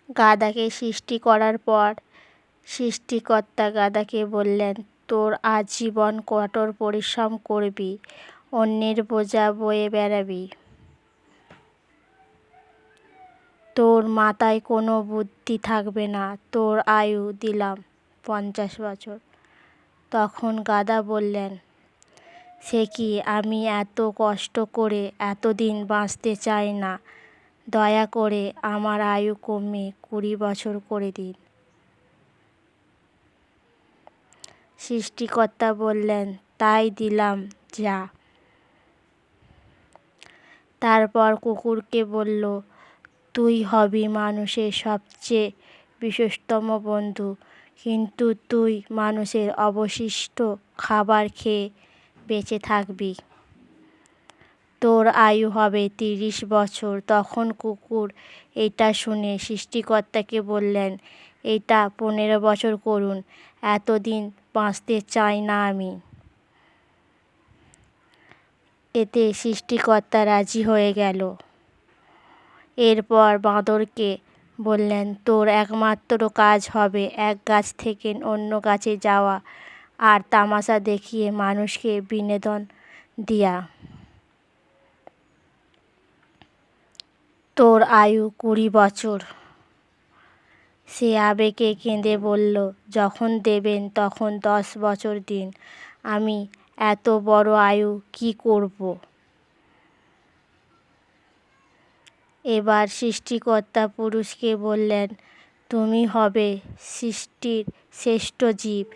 গাধাকে সৃষ্টি করার পর সৃষ্টিকর্তা গাধাকে বললেন, তোর আজীবন কঠোর পরিশ্রম করবি, অন্যের বোঝা বয়ে বেড়াবি, তোর মাথায় কোনো বুদ্ধি থাকবে না, তোর আয়ু দিলাম 50 বছর। তখন গাধা বললেন, সে কি, আমি এত কষ্ট করে এতদিন বাঁচতে চাই না, দয়া করে আমার আয়ু কমে 20 বছর করে দিন। সৃষ্টিকর্তা বললেন, তাই দিলাম, যা। তারপর কুকুরকে বলল, তুই হবি মানুষের সবচেয়ে বিশ্বস্তম বন্ধু, কিন্তু তুই মানুষের অবশিষ্ট খাবার খেয়ে বেঁচে থাকবি। তোর আয়ু হবে 30 বছর। তখন কুকুর এটা শুনে সৃষ্টিকর্তাকে বললেন, এটা 15 বছর করুন, এতদিন বাঁচতে চাই না আমি। এতে সৃষ্টিকর্তা রাজি হয়ে গেল। এরপর বাঁদরকে বললেন, তোর একমাত্র কাজ হবে এক গাছ থেকে অন্য গাছে যাওয়া আর তামাশা দেখিয়ে মানুষকে বিনোদন দেয়া। তোর আয়ু 20 বছর। সে আবেগে কেঁদে বলল, যখন দেবেন তখন 10 বছর দিন, আমি এত বড় আয়ু কি করব? এবার সৃষ্টিকর্তা পুরুষকে বললেন, তুমি হবে সৃষ্টির শ্রেষ্ঠ জীব,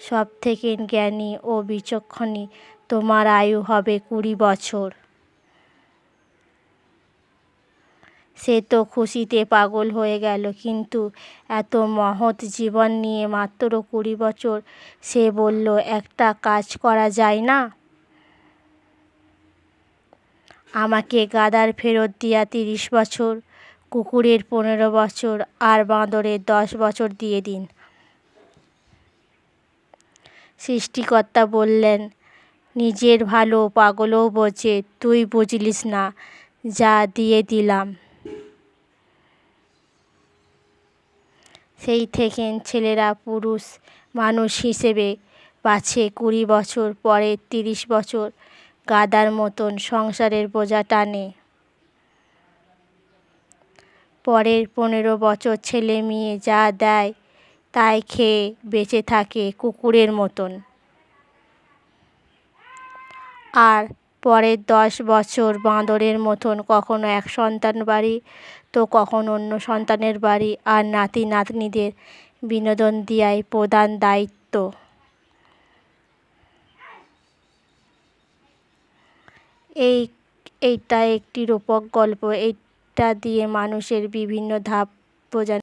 সব থেকে জ্ঞানী ও বিচক্ষণী, তোমার আয়ু হবে 20 বছর। সে তো খুশিতে পাগল হয়ে গেল, কিন্তু এত মহৎ জীবন নিয়ে মাত্র 20 বছর। সে বলল, একটা কাজ করা যায় না? আমাকে গাধার ফেরত দেওয়া 30 বছর, কুকুরের 15 বছর আর বাঁদরের 10 বছর দিয়ে দিন। সৃষ্টিকর্তা বললেন, নিজের ভালো পাগলও বোঝে, তুই বুঝলিস না, যা দিয়ে দিলাম। সেই থেকে ছেলেরা পুরুষ মানুষ হিসেবে বাঁচে 20 বছর, পরে 30 বছর গাধার মতন সংসারের বোঝা টানে। পরের 15 বছর ছেলে মেয়ে যা দেয় তাই খেয়ে বেঁচে থাকে কুকুরের মতন। আর পরের 10 বছর বাঁদরের মতন কখনো এক সন্তান বাড়ি, তো কখনো অন্য সন্তানের বাড়ি, আর নাতি নাতনিদের বিনোদন দেওয়াই প্রধান দায়িত্ব। এইটা একটি রূপক গল্প। এটা দিয়ে মানুষের বিভিন্ন ধাপ বোঝানো